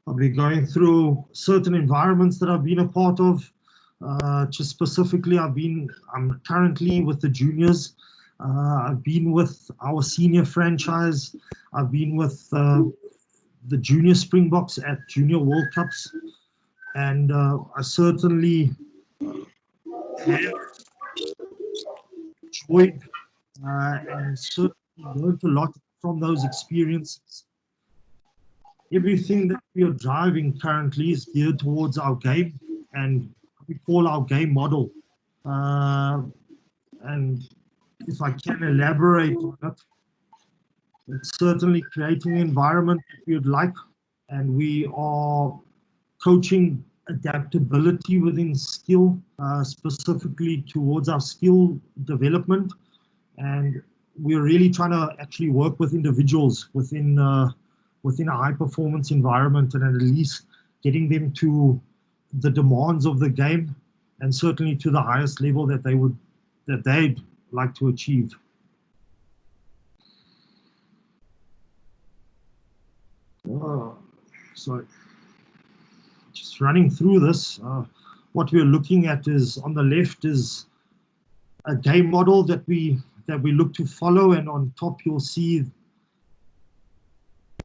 I'll be going through certain environments that I've been a part of. Just specifically, I'm currently with the juniors. I've been with our senior franchise. I've been with the junior Springboks at Junior World Cups, and I certainly have enjoyed and certainly learned a lot from those experiences. Everything that we are driving currently is geared towards our game, and we call our game model. And if I can elaborate on it, it's certainly creating an environment that we would like, and we are coaching adaptability within skill, specifically towards our skill development. And we're really trying to actually work with individuals within a high performance environment, and at least getting them to the demands of the game, and certainly to the highest level that they'd like to achieve. So just running through this, what we're looking at is, on the left is a game model that we look to follow, and on top you'll see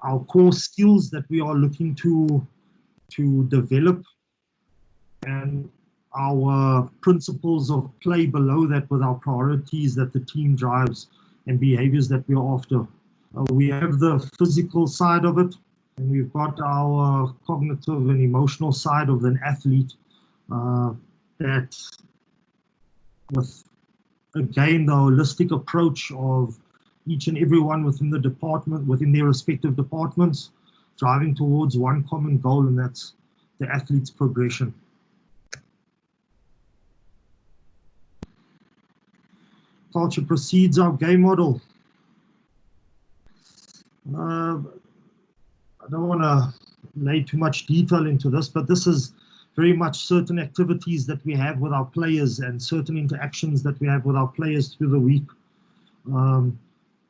our core skills that we are looking to develop, and our principles of play below that, with our priorities that the team drives and behaviors that we're after. We have the physical side of it, and we've got our cognitive and emotional side of an athlete, that with, again, the holistic approach of each and everyone within the department, within their respective departments, driving towards one common goal, and that's the athlete's progression. Culture precedes our game model. I don't want to lay too much detail into this, but this is very much certain activities that we have with our players, and certain interactions that we have with our players through the week.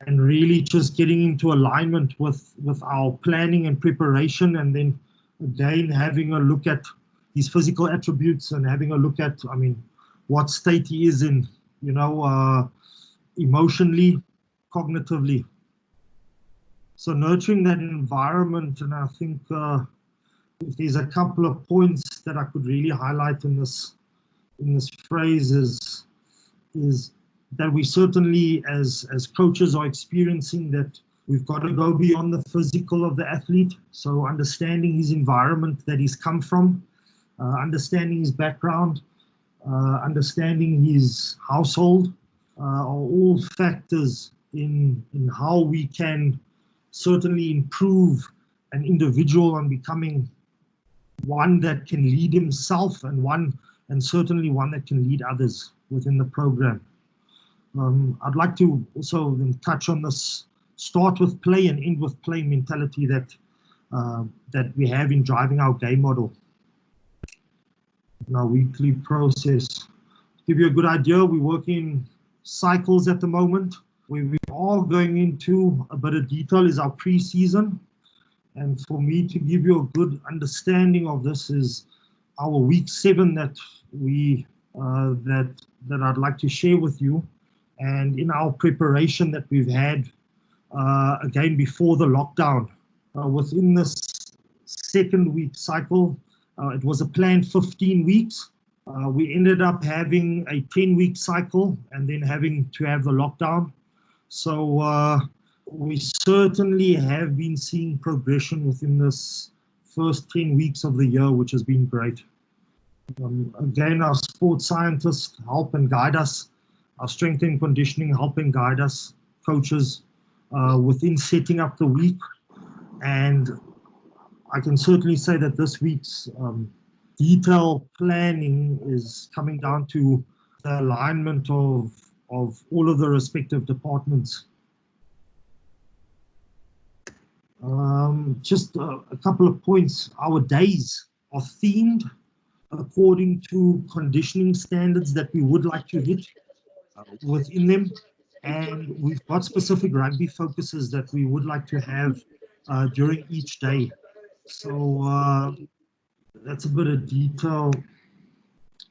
And really just getting into alignment with our planning and preparation, and then again having a look at these physical attributes, and having a look at, I mean, what state he is in, you know, emotionally, cognitively. So nurturing that environment, and I think if there's a couple of points that I could really highlight in this phrase is that we certainly, as coaches, are experiencing that we've got to go beyond the physical of the athlete. So understanding his environment that he's come from, understanding his background, understanding his household, are all factors in how we can certainly improve an individual on becoming one that can lead himself, and certainly one that can lead others within the program. I'd like to also then touch on this start with play and end with play mentality that we have in driving our game model in our weekly process. To give you a good idea, we work in cycles at the moment. Where we are going into a bit of detail is our pre-season. And for me to give you a good understanding of this is our week 7 that I'd like to share with you. And in our preparation that we've had, again, before the lockdown, within this second week cycle, it was a planned 15 weeks. We ended up having a 10-week cycle, and then having to have the lockdown. So we certainly have been seeing progression within this first 10 weeks of the year, which has been great. Again, our sports scientists help and guide us. Our strength and conditioning help and guide us, coaches, within setting up the week. And I can certainly say that this week's detailed planning is coming down to the alignment of all of the respective departments. Just a couple of points. Our days are themed according to conditioning standards that we would like to hit within them. And we've got specific rugby focuses that we would like to have during each day. So that's a bit of detail.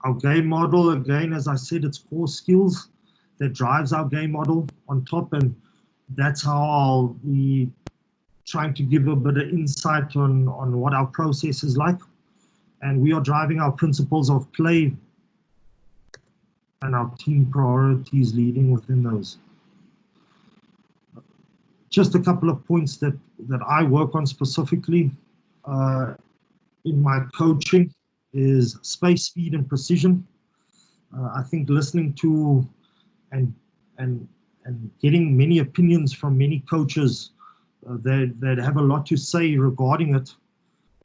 Our game model, again, as I said, it's core skills that drives our game model on top, and that's how we trying to give a bit of insight on what our process is like. And we are driving our principles of play and our team priorities leading within those. Just a couple of points that I work on specifically in my coaching is space, speed, and precision. I think listening to and getting many opinions from many coaches that have a lot to say regarding it.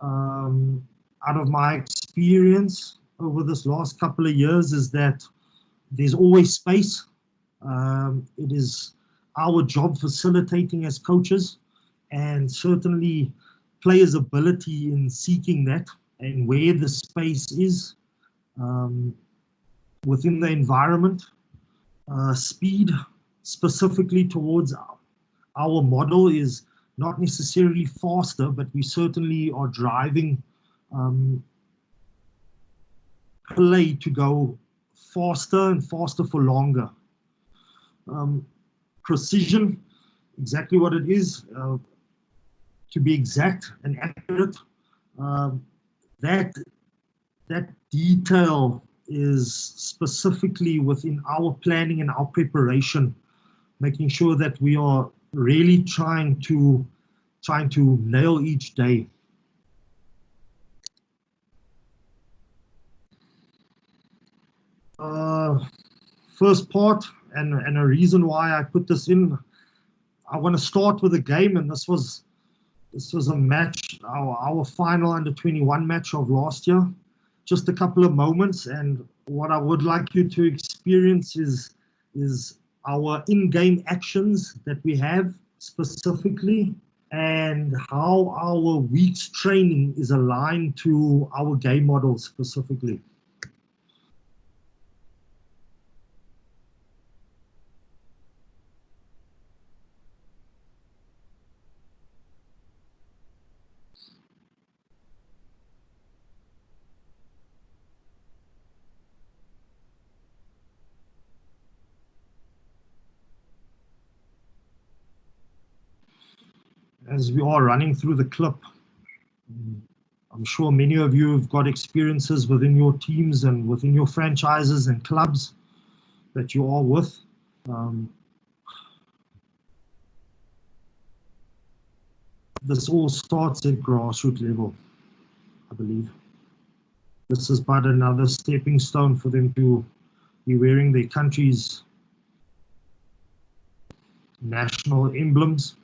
Out of my experience over this last couple of years is that there's always space. It is our job facilitating as coaches, and certainly players' ability in seeking that and where the space is within the environment. Speed, specifically towards our model, is not necessarily faster, but we certainly are driving play to go faster and faster for longer. Precision, exactly what it is, to be exact and accurate. That detail is specifically within our planning and our preparation, making sure that we are really trying to nail each day. First part, and a reason why I put this in, I want to start with a game, and this was a match, our final under-21 match of last year. Just a couple of moments, and what I would like you to experience is our in-game actions that we have specifically, and how our week's training is aligned to our game model specifically. As we are running through the clip, I'm sure many of you have got experiences within your teams and within your franchises and clubs that you are with. This all starts at grassroots level, I believe. This is but another stepping stone for them to be wearing their country's national emblems.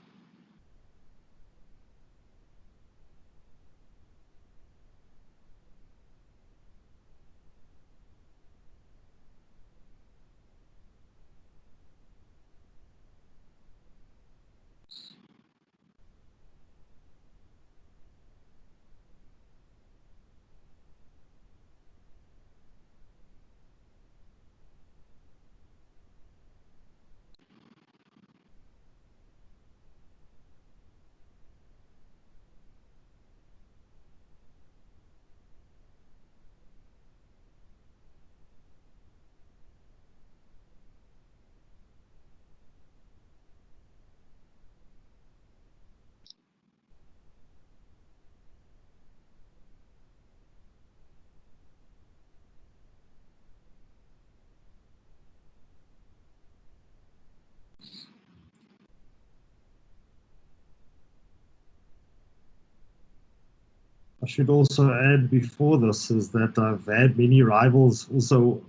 I should also add before this is that I've had many rivals, also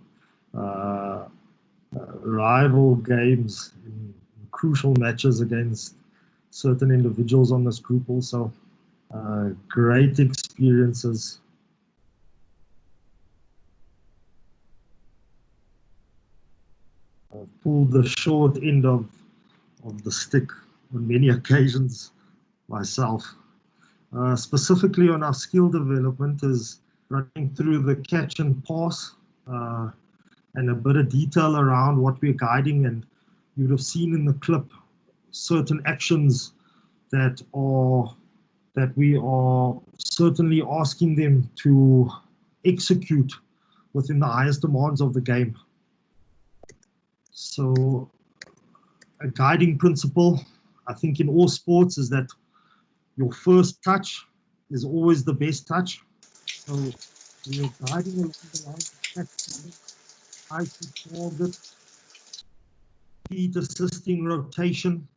rival games in crucial matches against certain individuals on this group also. Great experiences. I've pulled the short end of the stick on many occasions myself. Specifically on our skill development is running through the catch and pass and a bit of detail around what we're guiding, and you would have seen in the clip certain actions that that we are certainly asking them to execute within the highest demands of the game. So a guiding principle, I think, in all sports is that your first touch is always the best touch. So we're guiding along the lines of high target, feet assisting rotation,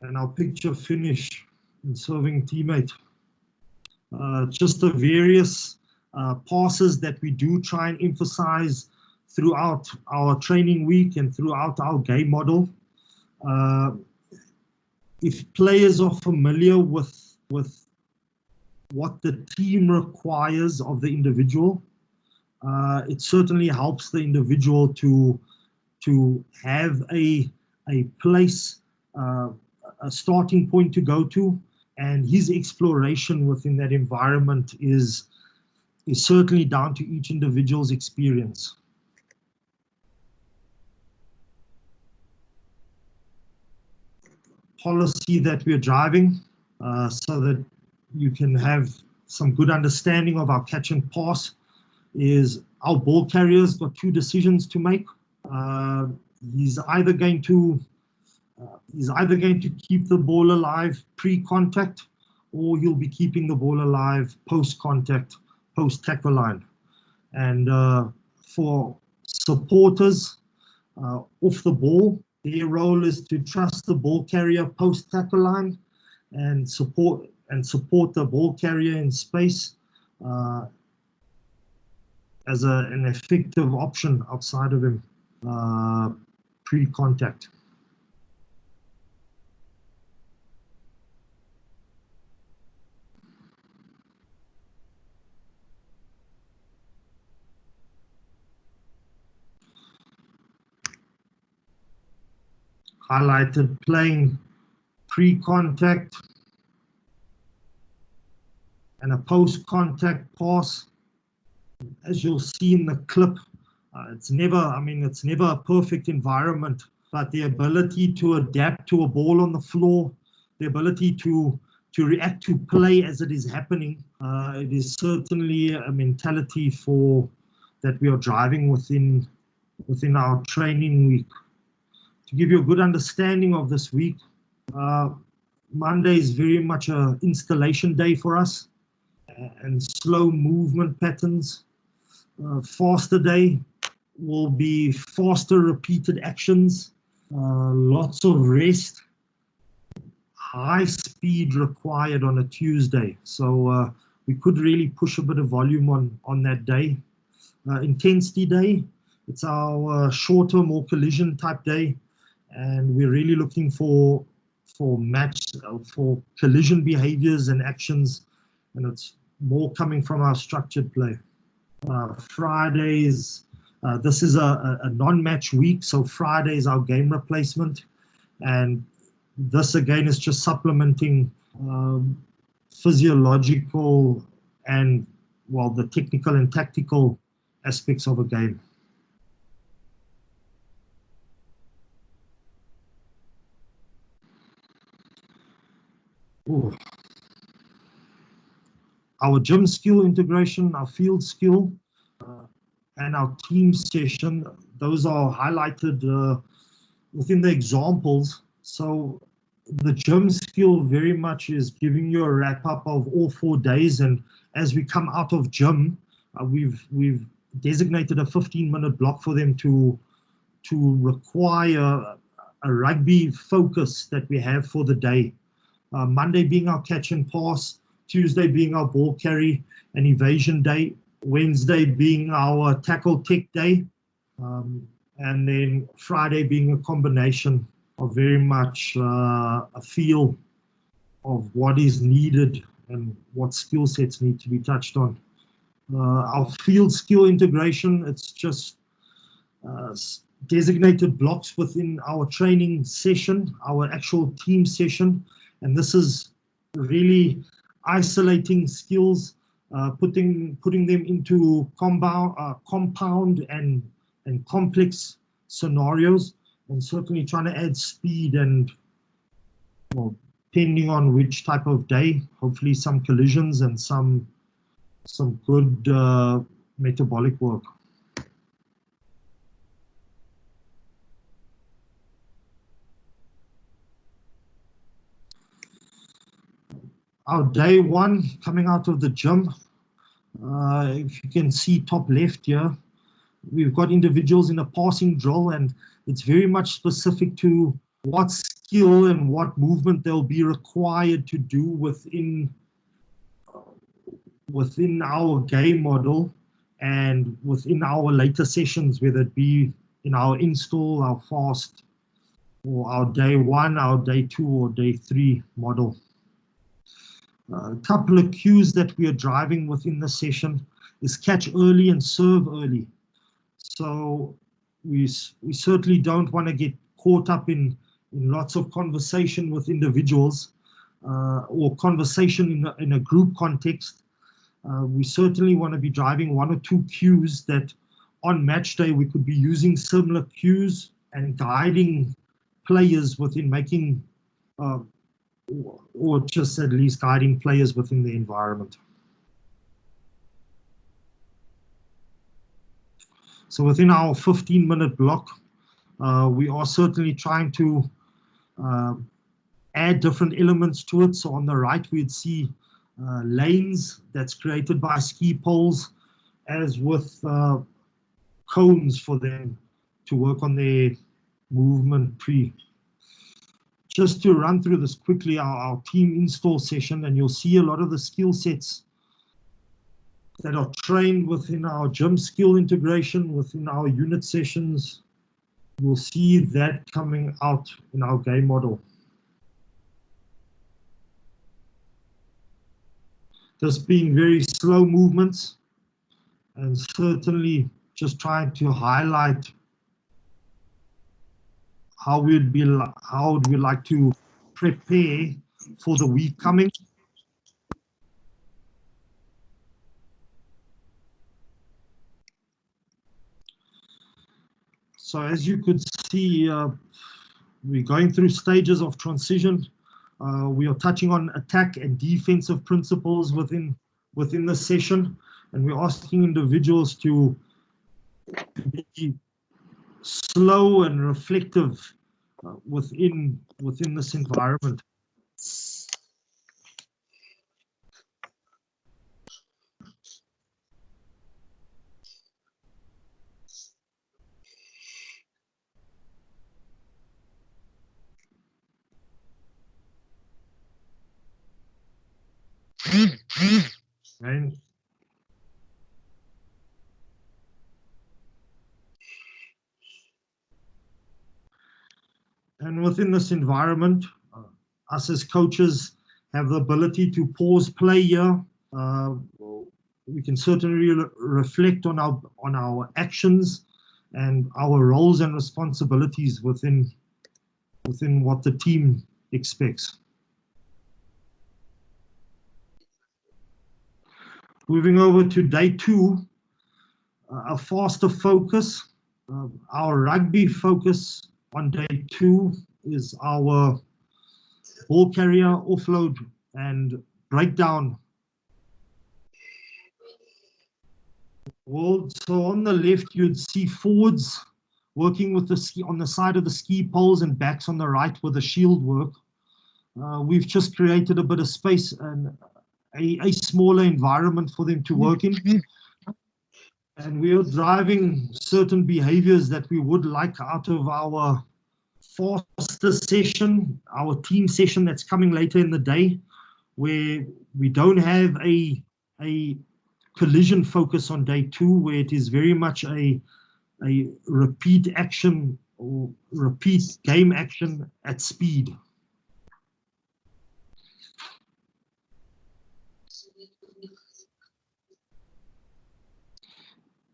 and our picture finish in serving teammate. Just the various passes that we do try and emphasize throughout our training week and throughout our game model. If players are familiar with what the team requires of the individual, it certainly helps the individual to have a place, a starting point to go to, and his exploration within that environment is certainly down to each individual's experience. Policy that we're driving so that you can have some good understanding of our catch and pass is our ball carrier's got two decisions to make. He's either going to keep the ball alive pre-contact, or he'll be keeping the ball alive post-contact, post-tackle line. And for supporters off the ball, their role is to trust the ball carrier post-tackle line and support the ball carrier in space as an effective option outside of him pre-contact. Highlighted playing pre-contact and a post-contact pass. As you'll see in the clip, it's never a perfect environment, but the ability to adapt to a ball on the floor, the ability to react to play as it is happening, it is certainly a mentality that we are driving within our training week. To give you a good understanding of this week, Monday is very much an installation day for us, and slow movement patterns. Faster day will be faster repeated actions, lots of rest, high speed required on a Tuesday. So we could really push a bit of volume on that day. Intensity day, it's our shorter, more collision type day. And we're really looking for collision behaviors and actions, and it's more coming from our structured play. Fridays, this is a non-match week, so Friday is our game replacement, and this again is just supplementing physiological and, well, the technical and tactical aspects of a game. Ooh. Our gym skill integration, our field skill, and our team session, those are highlighted within the examples. So the gym skill very much is giving you a wrap up of all 4 days, and as we come out of gym, we've designated a 15-minute block for them to require a rugby focus that we have for the day. Monday being our catch and pass, Tuesday being our ball carry and evasion day, Wednesday being our tackle tech day, and then Friday being a combination of very much a feel of what is needed and what skill sets need to be touched on. Our field skill integration, it's just designated blocks within our training session, our actual team session, and this is really isolating skills, putting them into compound and complex scenarios, and certainly trying to add speed and well, depending on which type of day, hopefully some collisions and some good metabolic work. Our day one coming out of the gym, if you can see top left here, we've got individuals in a passing drill, and it's very much specific to what skill and what movement they'll be required to do within our game model and within our later sessions, whether it be in our install, our fast, or our day one, our day two, or day three model. A couple of cues that we are driving within the session is catch early and serve early. So we certainly don't want to get caught up in lots of conversation with individuals or conversation in a group context. We certainly want to be driving one or two cues that on match day we could be using similar cues and guiding players within making or just at least guiding players within the environment. So within our 15-minute block, we are certainly trying to add different elements to it. So on the right, we'd see lanes that's created by ski poles, as with cones for them to work on their movement pre. Just to run through this quickly, our team install session, and you'll see a lot of the skill sets that are trained within our gym skill integration, within our unit sessions. We'll see that coming out in our game model. This being very slow movements, and certainly just trying to highlight how would we like to prepare for the week coming. So as you could see, we're going through stages of transition. We are touching on attack and defensive principles within the session, and we're asking individuals to be slow and reflective within this environment. Right. And within this environment, us as coaches have the ability to pause play here. We can certainly reflect on our actions and our roles and responsibilities within what the team expects. Moving over to day two, a faster focus. Our rugby focus on day two is our ball carrier, offload, and breakdown. Well, so on the left, you'd see forwards working with the ski on the side of the ski poles, and backs on the right with the shield work. We've just created a bit of space and a smaller environment for them to work in. And we are driving certain behaviors that we would like out of our faster session, our team session that's coming later in the day, where we don't have a collision focus on day two, where it is very much a repeat action or repeat game action at speed.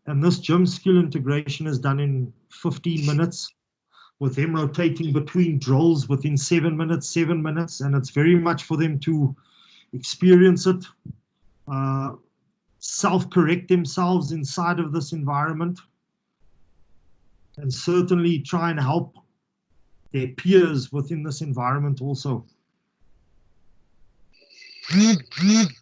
And this gym skill integration is done in 15 minutes, with them rotating between drills within 7 minutes, and it's very much for them to experience it, self-correct themselves inside of this environment, and certainly try and help their peers within this environment also. This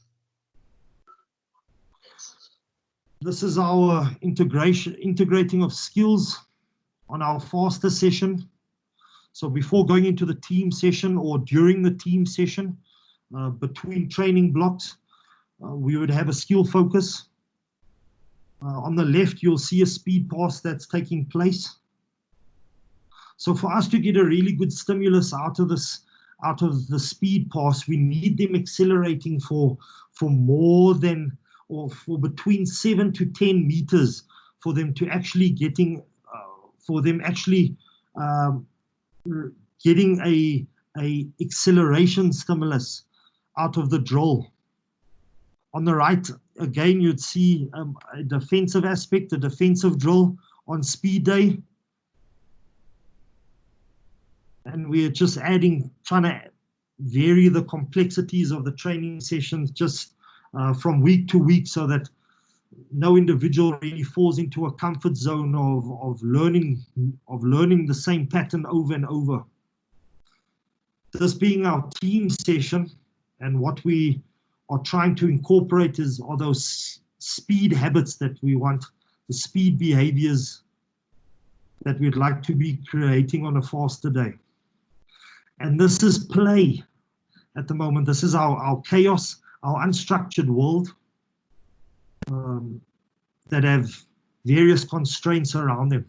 is our integrating of skills on our faster session. So before going into the team session or during the team session, between training blocks, we would have a skill focus. On the left, you'll see a speed pass that's taking place. So for us to get a really good stimulus out of the speed pass, we need them accelerating for more than, or for between 7 to 10 meters, for them to actually getting a acceleration stimulus out of the drill. On the right, again, you'd see a defensive aspect, a defensive drill on speed day. And we're just trying to vary the complexities of the training sessions just from week to week, so that no individual really falls into a comfort zone of learning the same pattern over and over. This being our team session, and what we are trying to incorporate are those speed habits that we want, the speed behaviors that we'd like to be creating on a faster day. And this is play at the moment. This is our chaos, our unstructured world that have various constraints around them.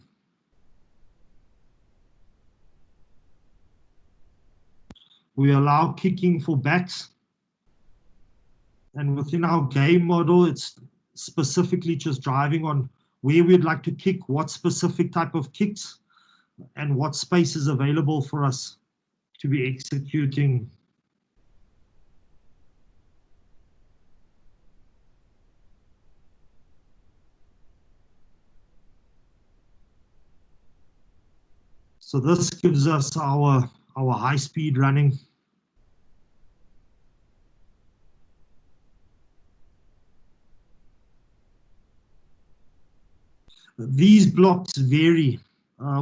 We allow kicking for backs. And within our game model, it's specifically just driving on where we'd like to kick, what specific type of kicks, and what space is available for us to be executing. So this gives us our high speed running. These blocks vary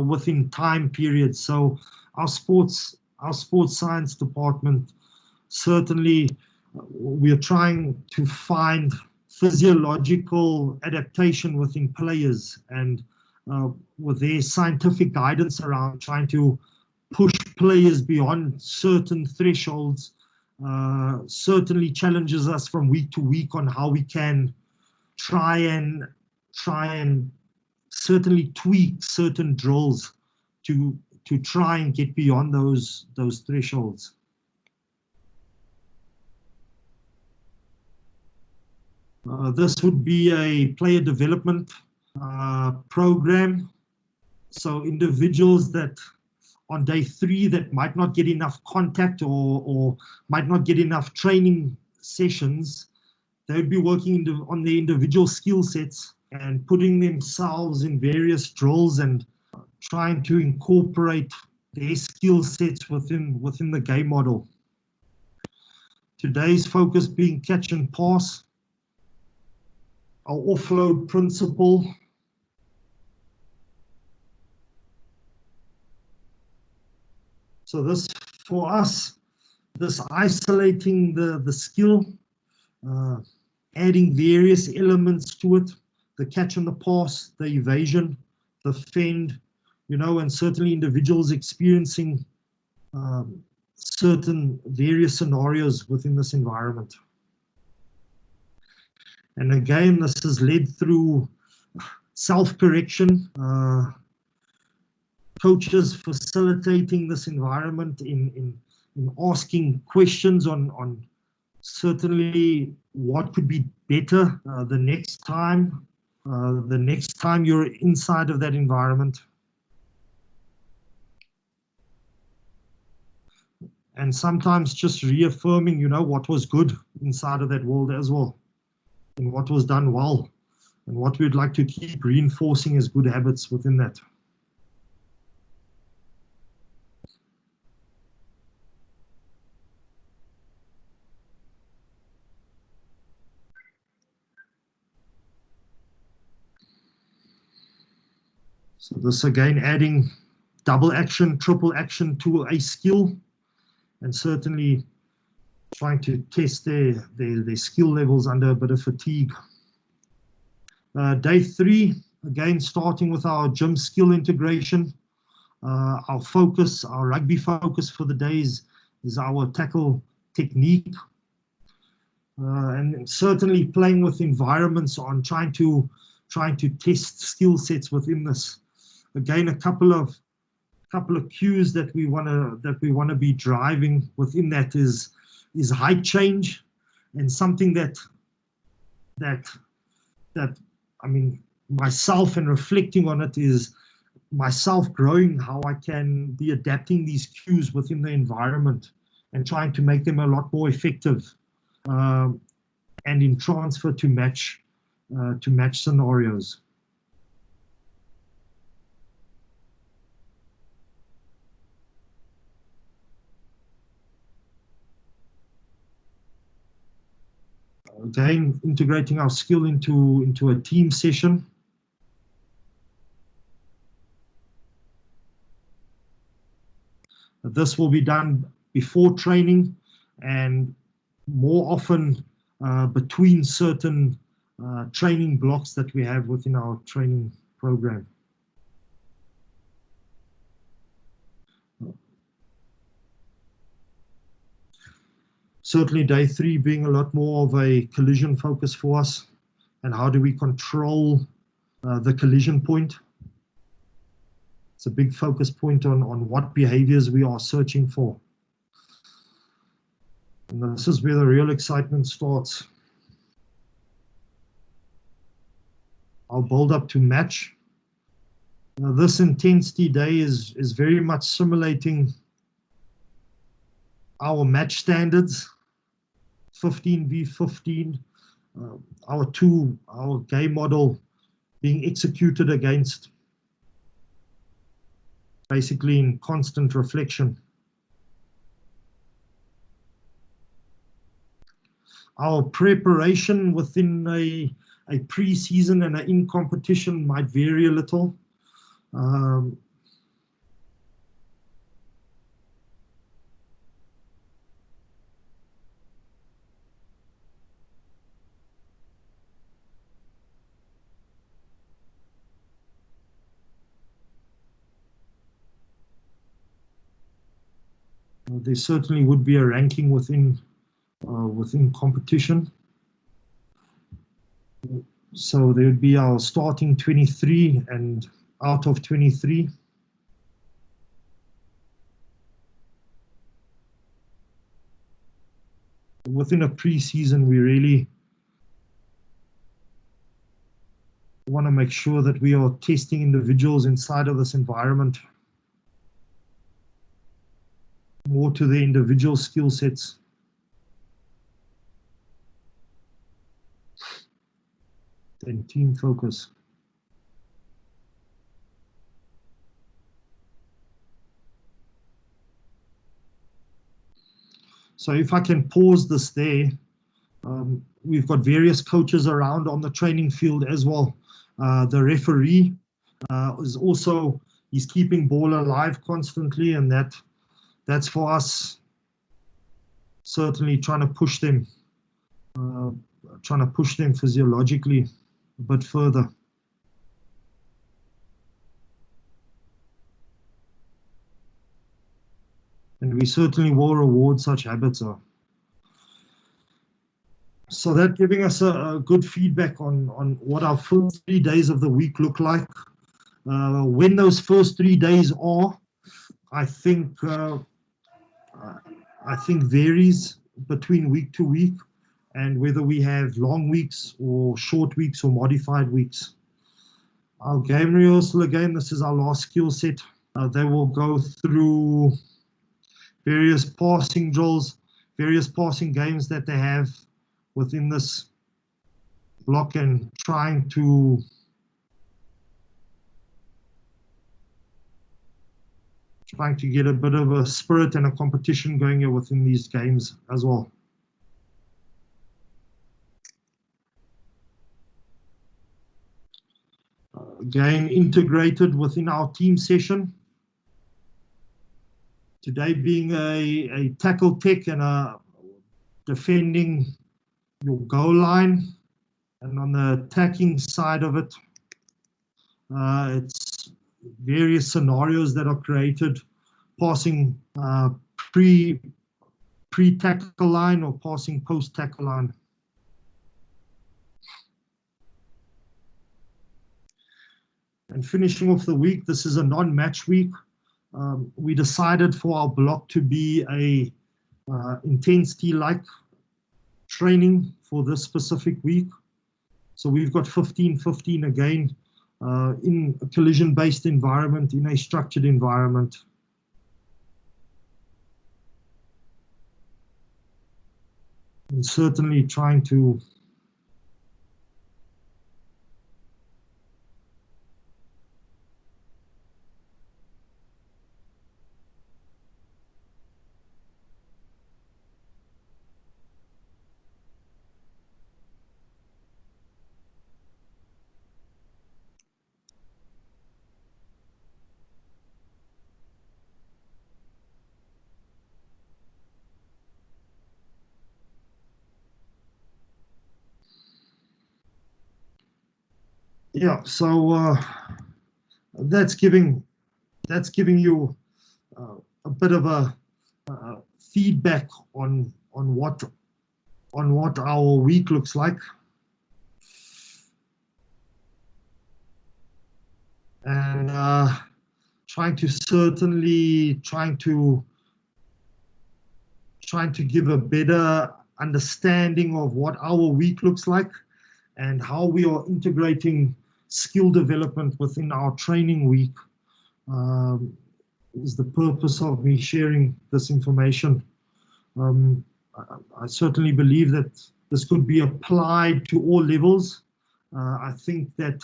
within time periods. So our sports science department, certainly we are trying to find physiological adaptation within players, and with their scientific guidance around trying to push players beyond certain thresholds, certainly challenges us from week to week on how we can try and certainly tweak certain drills to try and get beyond those thresholds. This would be a player development program. So individuals that on day 3 that might not get enough contact or might not get enough training sessions, they would be working on their individual skill sets and putting themselves in various drills and trying to incorporate their skill sets within the game model. Today's focus being catch and pass, our offload principle. So this, for us, this isolating the skill, adding various elements to it, the catch and the pass, the evasion, the fend, and certainly individuals experiencing certain various scenarios within this environment. And again, this is led through self-correction, coaches facilitating this environment in asking questions on certainly what could be better the next time you're inside of that environment. And sometimes just reaffirming, what was good inside of that world as well, and what was done well, and what we'd like to keep reinforcing as good habits within that. So this again, adding double action, triple action to a skill, and certainly trying to test their skill levels under a bit of fatigue. Day 3, again, starting with our gym skill integration. Our focus, our rugby focus for the day is our tackle technique. And certainly playing with environments on trying to test skill sets within this. Again, a couple of cues that we want to be driving within that is height change, and something that I mean, myself and reflecting on it is myself growing, how I can be adapting these cues within the environment and trying to make them a lot more effective, and in transfer to match scenarios. Again, integrating our skill into a team session. This will be done before training and more often between certain training blocks that we have within our training program. Certainly day 3 being a lot more of a collision focus for us, and how do we control the collision point. It's a big focus point on what behaviors we are searching for. And this is where the real excitement starts. I'll build up to match. Now, this intensity day is very much simulating our match standards, 15v15, our game model being executed against, basically in constant reflection. Our preparation within a pre-season and an in-competition might vary a little. There certainly would be a ranking within competition. So there would be our starting 23 and out of 23. Within a pre-season, we really want to make sure that we are testing individuals inside of this environment more to their individual skill sets. Than team focus. So if I can pause this there, we've got various coaches around on the training field as well. The referee is also, he's keeping ball alive constantly, and that's for us certainly trying to push them physiologically a bit further. And we certainly will reward such habits. So that giving us a good feedback on what our first 3 days of the week look like. When those first 3 days are, I think varies between week to week, and whether we have long weeks or short weeks or modified weeks. Our game rehearsal, again, this is our last skill set. They will go through various passing drills, various passing games that they have within this block, and trying to get a bit of a spirit and a competition going here within these games as well. Again, integrated within our team session. Today being a tackle tech and a defending your goal line, and on the attacking side of it, it's various scenarios that are created, passing pre-tackle line or passing post-tackle line. And finishing off the week, this is a non-match week. We decided for our block to be a intensity-like training for this specific week. So we've got 15-15 again in a collision-based environment, in a structured environment. And certainly trying to yeah, so that's giving you a bit of a feedback on what our week looks like, and trying to give a better understanding of what our week looks like and how we are integrating skill development within our training week. Is the purpose of me sharing this information. I certainly believe that this could be applied to all levels. I think that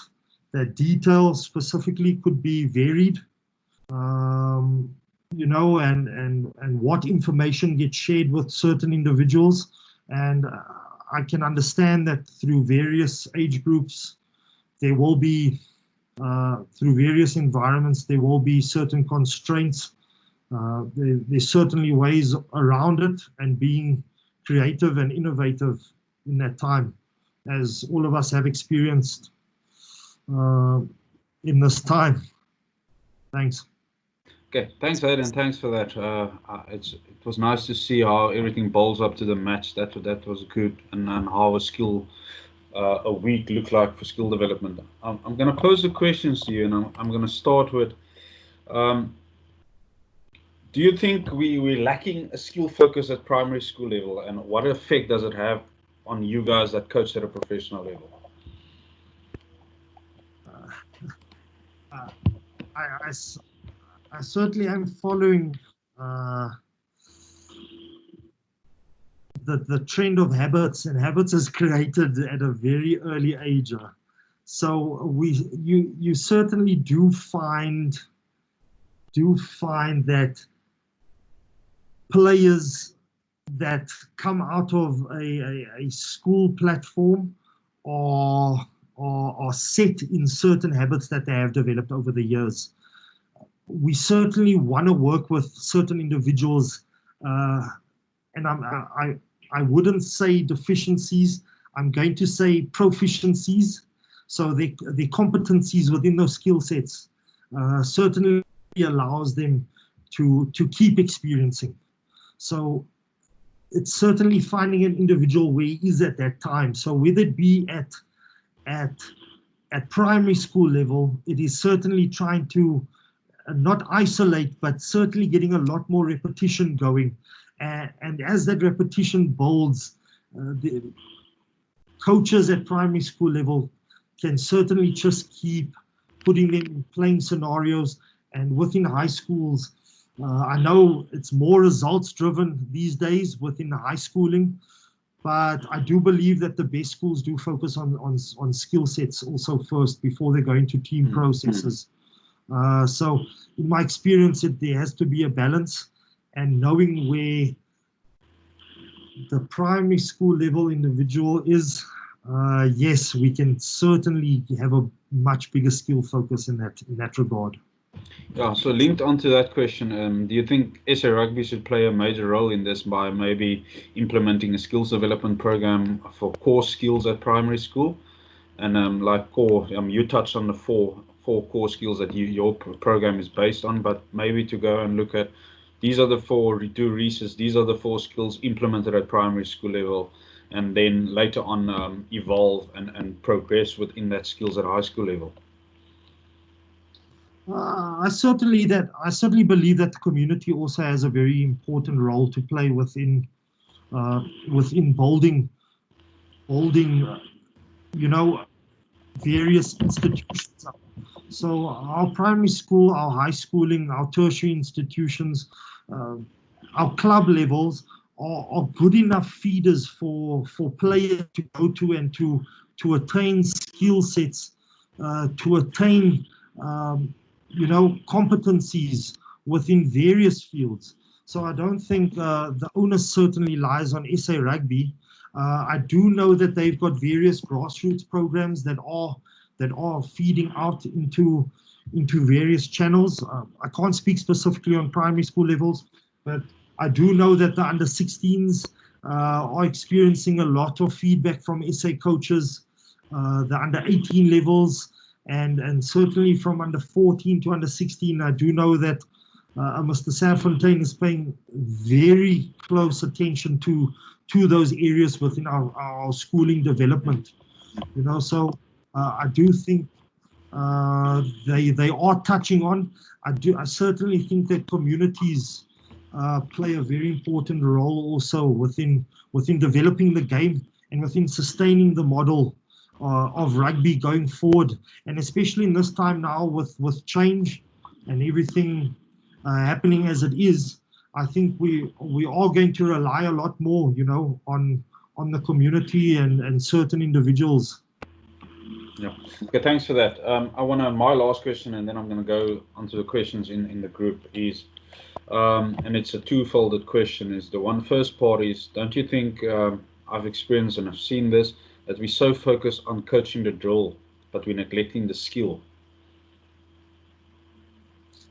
detail specifically could be varied, you know, and what information gets shared with certain individuals. And I can understand that through various age groups, there will be, through various environments, there will be certain constraints. There's certainly ways around it, and being creative and innovative in that time, as all of us have experienced in this time. Thanks. Okay, thanks, Hayden. Thanks for that. It was nice to see how everything bowls up to the match. That was good, and how a week looked like for skill development. I'm going to pose the questions to you, and I'm going to start with, do you think we're lacking a skill focus at primary school level, and what effect does it have on you guys that coach at a professional level? I certainly am following the trend of habits, and habits is created at a very early age. So you certainly do find that players that come out of a school platform are set in certain habits that they have developed over the years. We certainly want to work with certain individuals, and I wouldn't say deficiencies, I'm going to say proficiencies. So the competencies within those skill sets certainly allows them to keep experiencing. So it's certainly finding an individual where he is at that time. So whether it be at primary school level, it is certainly trying to not isolate, but certainly getting a lot more repetition going. And as that repetition builds, the coaches at primary school level can certainly just keep putting them in playing scenarios. And within high schools, I know it's more results driven these days within the high schooling, but I do believe that the best schools do focus on skill sets also first before they go into team processes. So in my experience, there has to be a balance, and knowing where the primary school level individual is, yes, we can certainly have a much bigger skill focus in that regard. Yeah, so linked onto that question, do you think SA Rugby should play a major role in this by maybe implementing a skills development program for core skills at primary school? And like core, you touched on the four core skills that your program is based on, but maybe to go and look at these are the four, do research, these are the four skills implemented at primary school level, and then later on evolve and progress within that skills at high school level. I certainly believe that the community also has a very important role to play within building various institutions up. So our primary school, our high schooling, our tertiary institutions, our club levels are good enough feeders for players to go to and to attain skill sets, to attain competencies within various fields. So I don't think the onus certainly lies on SA Rugby. I do know that they've got various grassroots programs that are feeding out into various channels. I can't speak specifically on primary school levels, but I do know that the under 16s are experiencing a lot of feedback from SA coaches, the under 18 levels, and certainly from under 14 to under 16. I do know that Mr. Sanfontaine is paying very close attention to those areas within our schooling development. So I do think they are touching on. I certainly think that communities play a very important role also within developing the game and within sustaining the model of rugby going forward, and especially in this time now with change and everything happening as it is. I think we are going to rely a lot more, on the community and certain individuals. Yeah. Okay. Thanks for that. My last question, and then I'm going to go onto the questions in the group is, and it's a two-folded question. Is the first part is, don't you think I've experienced and I've seen this, that we're so focused on coaching the drill, but we're neglecting the skill?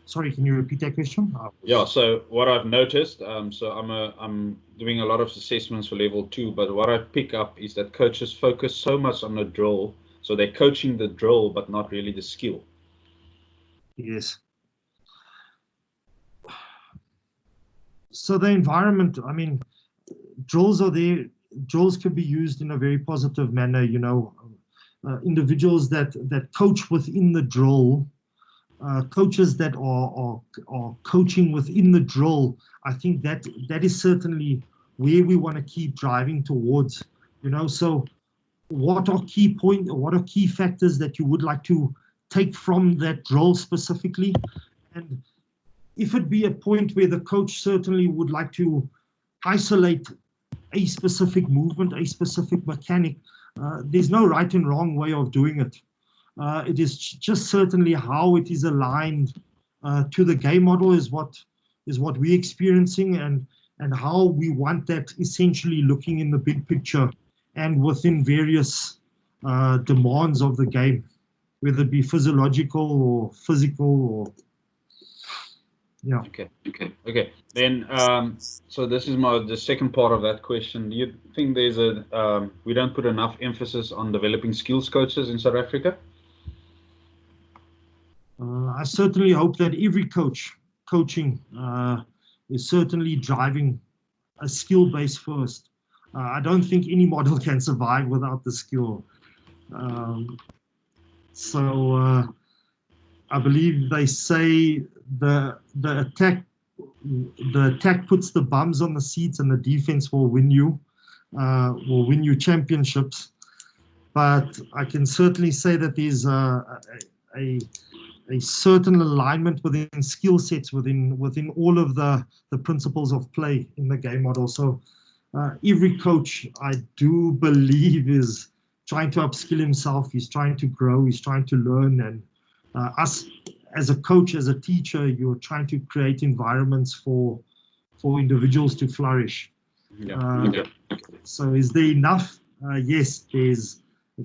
Sorry, can you repeat that question? Yeah, so what I've noticed, so I'm doing a lot of assessments for level 2, but what I pick up is that coaches focus so much on the drill, so they're coaching the drill, but not really the skill. Yes. So the environment, drills are there. Drills can be used in a very positive manner. Individuals that coach within the drill, coaches that are coaching within the drill. I think that is certainly where we want to keep driving towards. So what are key factors that you would like to take from that drill specifically? And if it be a point where the coach certainly would like to isolate a specific movement, a specific mechanic, there's no right and wrong way of doing it. It is just certainly how it is aligned to the game model is what we're experiencing, and how we want that essentially looking in the big picture and within various demands of the game, whether it be physiological or physical or yeah. Okay. Then, so this is the second part of that question. Do you think there's we don't put enough emphasis on developing skills coaches in South Africa? I certainly hope that every coaching is certainly driving a skill base first. I don't think any model can survive without the skill. So I believe they say the attack puts the bums on the seats, and the defense will win you championships. But I can certainly say that there's a certain alignment within skill sets within all of the principles of play in the game model. So every coach, I do believe, is trying to upskill himself. He's trying to grow. He's trying to learn. And us as a coach, as a teacher, you're trying to create environments for individuals to flourish. So is there enough? Yes, the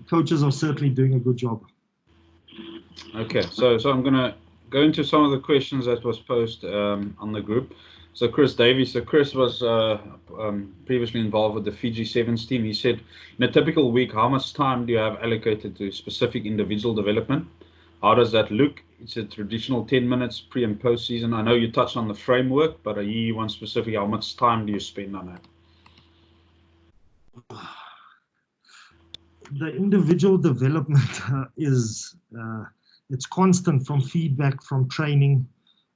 coaches are certainly doing a good job. Okay, so I'm gonna go into some of the questions that was posted on the group. So Chris Davies, so Chris was previously involved with the Fiji Sevens team. He said, in a typical week, how much time do you have allocated to specific individual development? How does that look? It's a traditional 10 minutes pre and post season. I know you touched on the framework, but you want specific, how much time do you spend on that? The individual development is it's constant, from feedback, from training.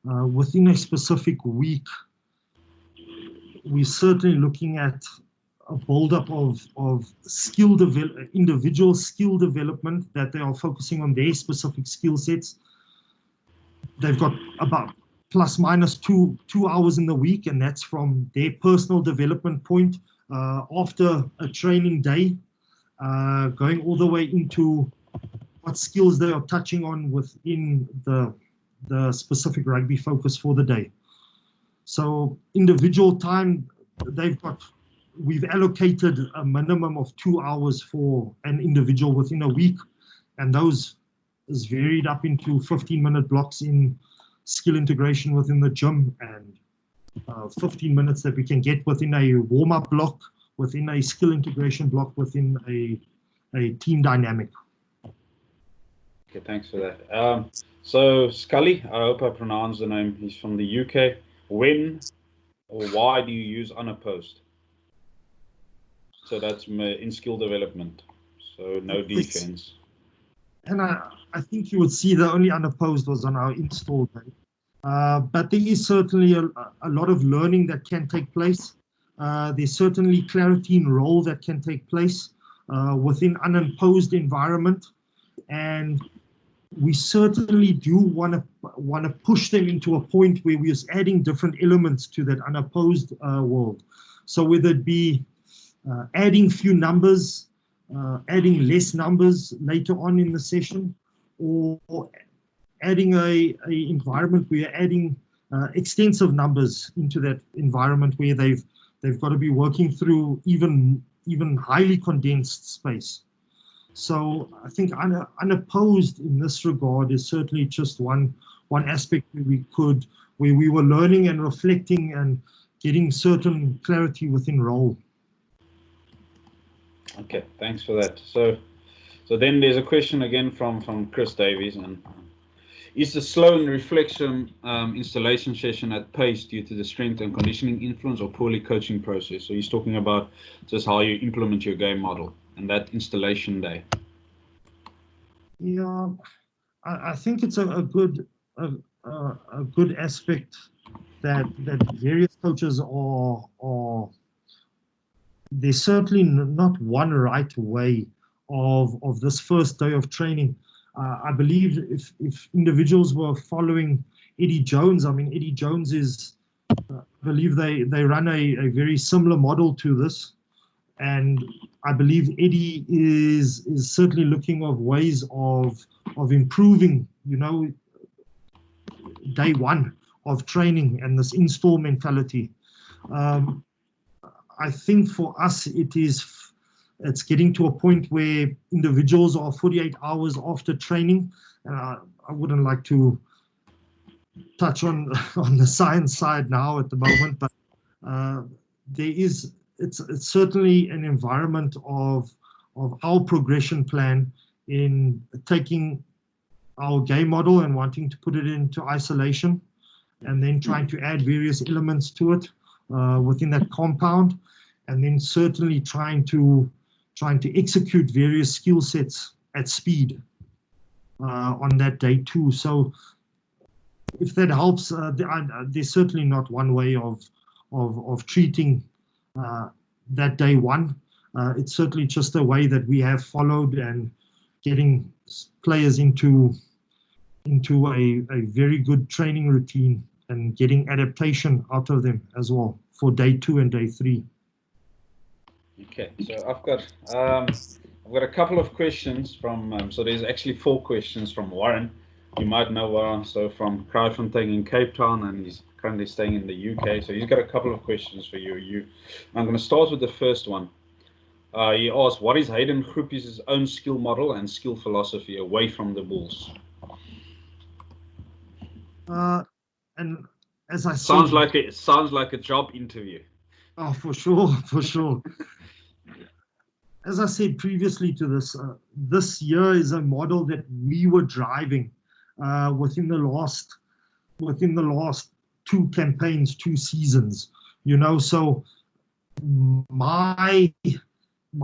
Within a specific week, we're certainly looking at a build-up of individual skill development, that they are focusing on their specific skill sets. They've got about plus minus two hours in the week, and that's from their personal development point after a training day, going all the way into what skills they are touching on within the specific rugby focus for the day. So individual time, we've allocated a minimum of 2 hours for an individual within a week, and those is varied up into 15-minute blocks in skill integration within the gym, and 15 minutes that we can get within a warm-up block, within a skill integration block, within a team dynamic. Okay, thanks for that. So Scully, I hope I pronounced the name. He's from the UK. When or why do you use unopposed? So that's in skill development. So no defense. And I think you would see the only unopposed was on our install day. But there is certainly a lot of learning that can take place. There's certainly clarity in role that can take place within unopposed environment. And we certainly do want to push them into a point where we're adding different elements to that unopposed world. So whether it be adding few numbers, adding less numbers later on in the session, or adding a environment where you're adding extensive numbers into that environment where they've got to be working through even highly condensed space. So I think unopposed in this regard is certainly just one aspect where we were learning and reflecting and getting certain clarity within role. Okay, thanks for that. So then there's a question again from Chris Davies, and is the slow and reflection installation session at pace due to the strength and conditioning influence or poorly coaching process? So he's talking about just how you implement your game model and that installation day. Yeah, I think it's a good aspect that various coaches are. There's certainly not one right way of this first day of training. I believe if individuals were following Eddie Jones, I mean, Eddie Jones is, I believe they run a very similar model to this. And I believe Eddie is certainly looking of ways of improving, day one of training and this install mentality. I think for us, it's getting to a point where individuals are 48 hours after training. I wouldn't like to touch on the science side now at the moment, but it's certainly an environment of our progression plan in taking our game model and wanting to put it into isolation, and then trying to add various elements to it within that compound, and then certainly trying to execute various skill sets at speed on that day too. So if that helps, there's certainly not one way of treating that day one. It's certainly just a way that we have followed, and getting players into a very good training routine and getting adaptation out of them as well for day 2 and day 3. Okay, so I've got a couple of questions from, so there's actually 4 questions from Warren. You might know Warren, so from Kraaifontein in Cape Town, and he's currently staying in the UK. So he's got a couple of questions for you. I'm going to start with the first one. He asked, what is Hayden Groepes' own skill model and skill philosophy away from the Bulls? And as I Sounds said, like a job interview. oh, for sure, for sure. As I said previously to this, this year is a model that we were driving within the last two campaigns, two seasons. You know, so my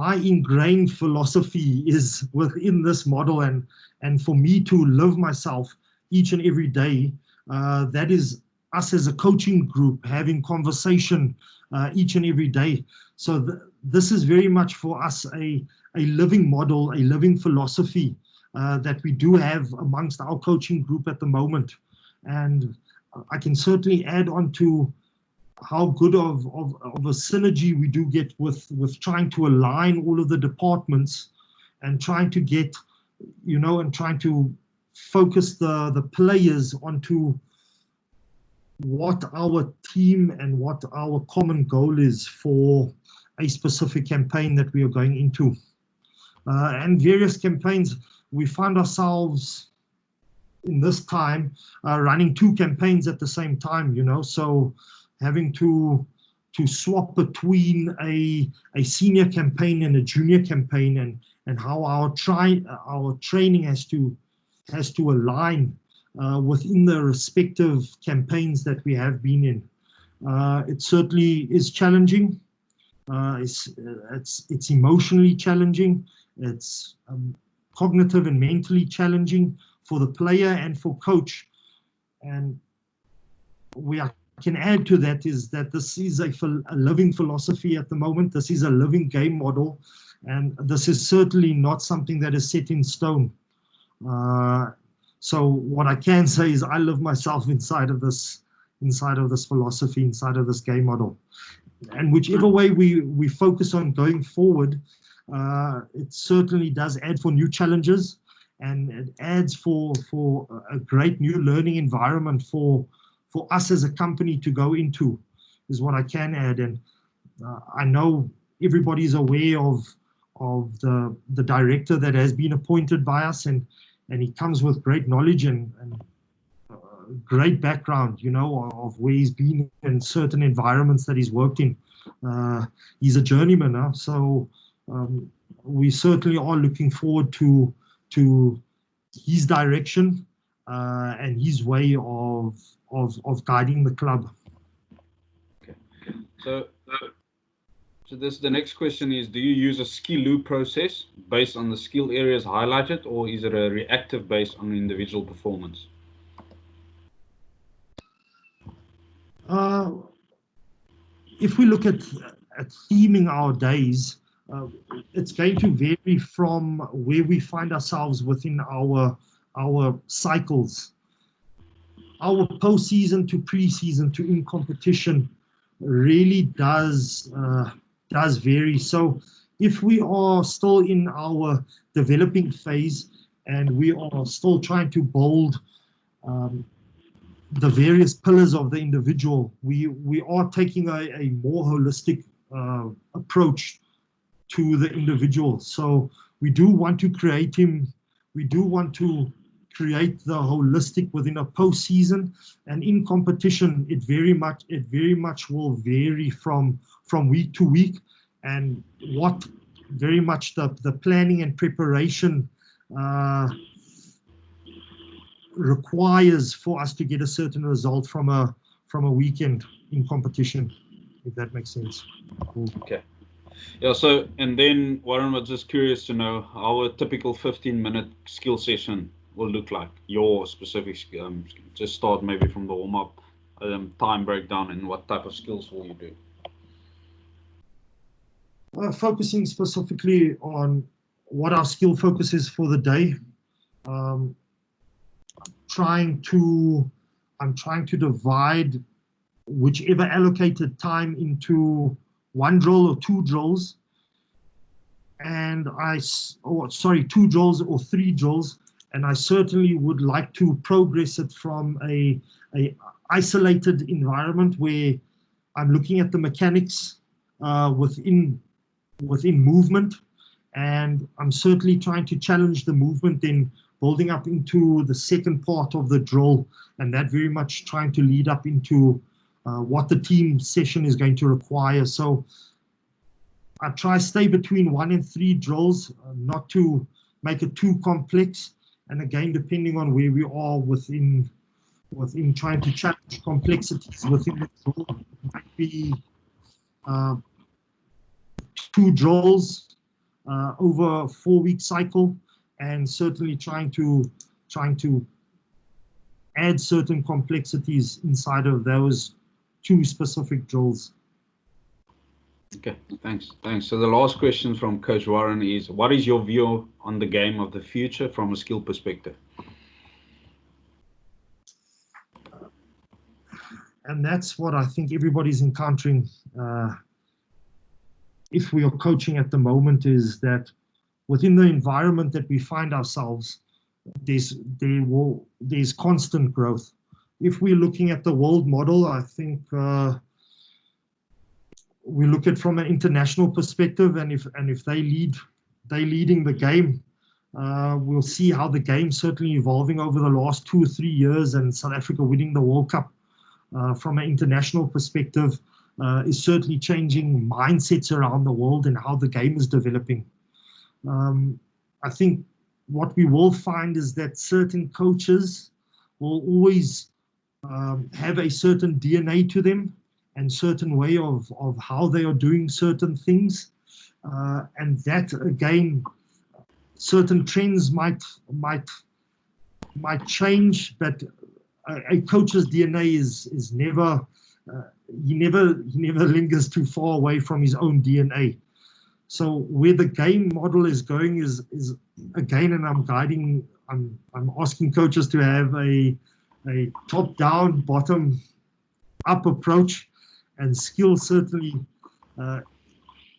ingrained philosophy is within this model, and for me to live myself each and every day, that is us as a coaching group having conversation each and every day. So this is very much for us a living model, a living philosophy that we do have amongst our coaching group at the moment. And I can certainly add on to how good of a synergy we do get with trying to align all of the departments and trying to get, you know, and trying to focus the players onto what our team and what our common goal is for a specific campaign that we are going into. And various campaigns, we find ourselves in this time running two campaigns at the same time, you know, so having to swap between a senior campaign and a junior campaign, and how our training has to align within the respective campaigns that we have been in. It certainly is challenging. It's emotionally challenging. It's cognitive and mentally challenging for the player and for coach. And I can add to that is that this is a living philosophy at the moment. This is a living game model, and this is certainly not something that is set in stone. So what I can say is I live myself inside of this philosophy, inside of this game model. And whichever way we focus on going forward, it certainly does add for new challenges, and it adds for a great new learning environment for us as a company to go into, is what I can add. And I know everybody's aware of the director that has been appointed by us, and he comes with great knowledge and great background, you know, of where he's been in certain environments that he's worked in. He's a journeyman now, so we certainly are looking forward to his direction and his way of guiding the club. Okay. So the next question is, do you use a skill process based on the skill areas highlighted, or is it a reactive based on individual performance? If we look at theming our days, it's going to vary from where we find ourselves within our cycles. Our postseason to pre-season to in competition really does vary. So if we are still in our developing phase and we are still trying to build the various pillars of the individual, we are taking a more holistic approach to the individual. So we do want to create him. We do want to create the holistic within a postseason, and in competition, it very much will vary from week to week, and what very much the planning and preparation requires for us to get a certain result from a weekend in competition, if that makes sense. Okay. Yeah, so, and then Warren was just curious to know how a typical 15-minute skill session will look like, your specific just start maybe from the warm-up, time breakdown, and what type of skills will you do? Focusing specifically on what our skill focus is for the day. I'm trying to divide whichever allocated time into one drill or two drills, and two drills or three drills, and I certainly would like to progress it from a isolated environment where I'm looking at the mechanics within movement, and I'm certainly trying to challenge the movement then building up into the second part of the drill, and that very much trying to lead up into what the team session is going to require. So I try stay between 1 and 3 drills, not to make it too complex. And again, depending on where we are within trying to challenge complexities within the drill, it might be 2 drills over a 4-week cycle, and certainly trying to add certain complexities inside of those 2 specific drills. Okay, thanks. So the last question from Coach Warren is, what is your view on the game of the future from a skill perspective? And that's what I think everybody's encountering if we are coaching at the moment, is that within the environment that we find ourselves, there's constant growth. If we're looking at the world model, I think we look at from an international perspective, and if they're leading the game, we'll see how the game's certainly evolving over the last 2 or 3 years, and South Africa winning the World Cup from an international perspective is certainly changing mindsets around the world and how the game is developing. I think what we will find is that certain coaches will always have a certain DNA to them and certain way of how they are doing certain things. And that, again, certain trends might change, but a coach's DNA is never, he never lingers too far away from his own DNA. So where the game model is going is again, and I'm asking coaches to have a top-down, bottom-up approach, and skill certainly,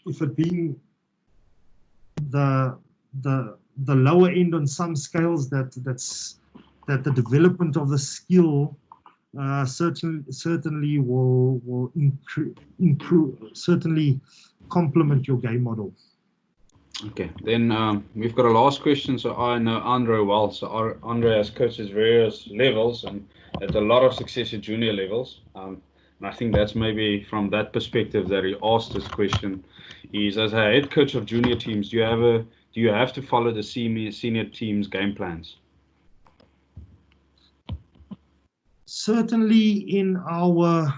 if it being the lower end on some scales, that the development of the skill certainly will improve, certainly complement your game model. Okay, then we've got a last question. So I know Andre well. So Andre has coached at various levels and had a lot of success at junior levels. And I think that's maybe from that perspective that he asked this question. Is, as a head coach of junior teams, do you have to follow the senior team's game plans? Certainly in our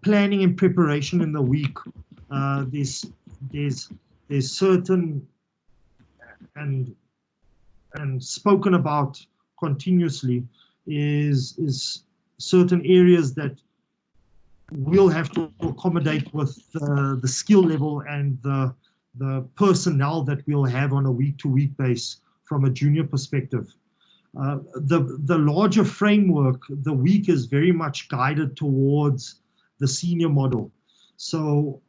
planning and preparation in the week, there's certain and spoken about continuously is certain areas that we'll have to accommodate with the skill level and the personnel that we'll have on a week-to-week base from a junior perspective. The larger framework, the week is very much guided towards the senior model. So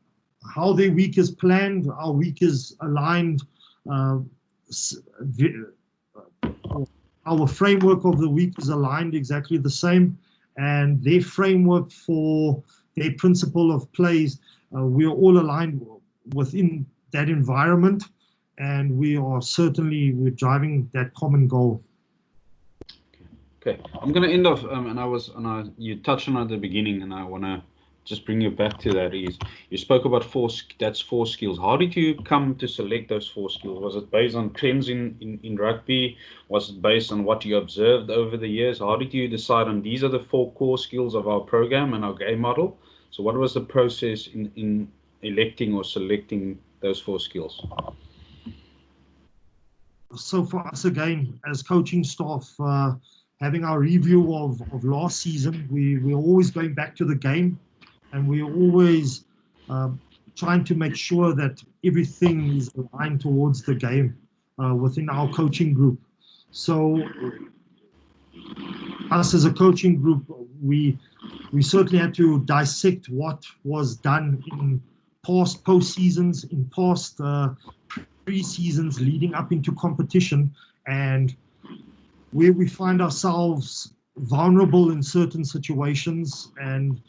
how their week is planned, our week is aligned. Our framework of the week is aligned exactly the same, and their framework for their principle of plays, we are all aligned within that environment, and we're driving that common goal. Okay, I'm going to end off, you touched on it at the beginning, and I want to just bring you back to that. Is you spoke about 4 skills. How did you come to select those 4 skills? Was it based on trends in rugby? Was it based on what you observed over the years? How did you decide on these are the 4 core skills of our program and our game model? So what was the process in electing or selecting those 4 skills? So for us, again, as coaching staff, having our review of last season, we're always going back to the game, and we're always trying to make sure that everything is aligned towards the game within our coaching group. So us as a coaching group, we certainly had to dissect what was done in past postseasons, in past pre-seasons leading up into competition, and where we find ourselves vulnerable in certain situations, and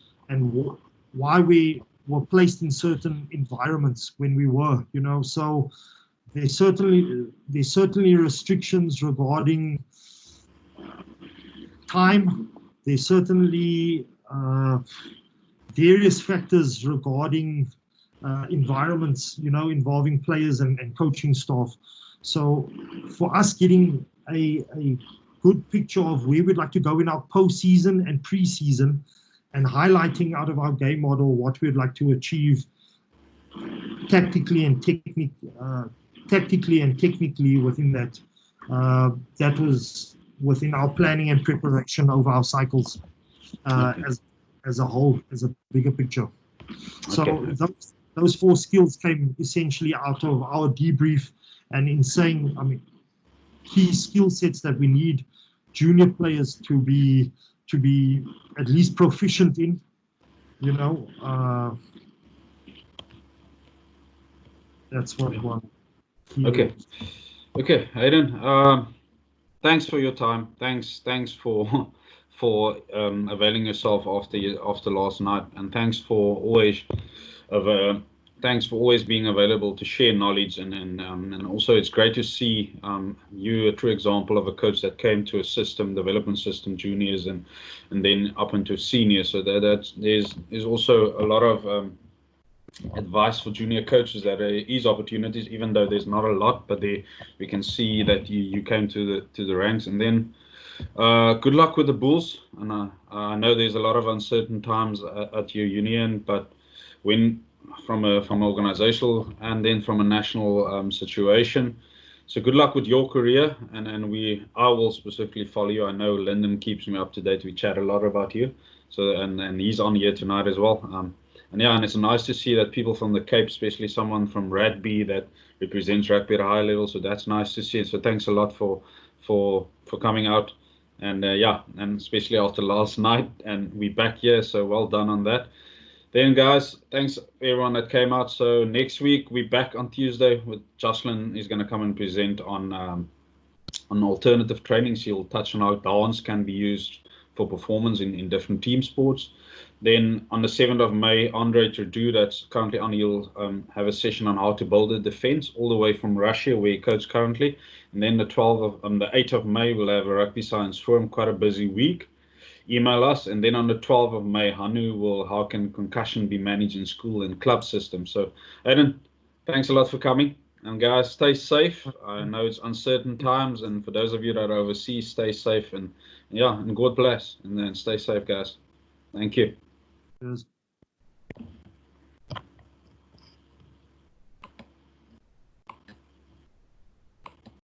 why we were placed in certain environments when we were, So there's certainly restrictions regarding time. There's certainly various factors regarding environments, involving players and coaching staff. So for us, getting a good picture of where we'd like to go in our postseason and preseason, and highlighting out of our game model what we'd like to achieve tactically and technically within that. That was within our planning and preparation over our cycles as a whole, as a bigger picture. So those 4 skills came essentially out of our debrief, and in saying, key skill sets that we need junior players to be at least proficient in, that's what it was. Okay, Hayden. Thanks for your time. Thanks for availing yourself after last night, and thanks for always being available to share knowledge, and also it's great to see you a true example of a coach that came to a development system, juniors and then up into seniors. So there's also a lot of advice for junior coaches that there is opportunities, even though there's not a lot, but we can see that you came to the ranks. And then good luck with the Bulls. And I know there's a lot of uncertain times at your union, but when from an organizational and then from a national situation. So good luck with your career, and I will specifically follow you. I know Lyndon keeps me up to date. We chat a lot about you. So and he's on here tonight as well. And it's nice to see that people from the Cape, especially someone from Rugby that represents rugby at a high level. So that's nice to see. So thanks a lot for coming out, and and especially after last night, and we're back here. So well done on that. Then guys, thanks everyone that came out. So next week we're back on Tuesday with Jocelyn is going to come and present on alternative training. She'll touch on how dance can be used for performance in different team sports. Then on the 7th of May, Andre Trudeau, that's currently on, he'll have a session on how to build a defense all the way from Russia, where he coaches currently. And then the 8th of May, we'll have a rugby science forum, quite a busy week. Email us. And then on the 12th of May, Hanu will, how can concussion be managed in school and club systems. So, Hayden, thanks a lot for coming. And guys, stay safe. I know it's uncertain times. And for those of you that are overseas, stay safe. And and God bless. And then stay safe, guys. Thank you. Cheers.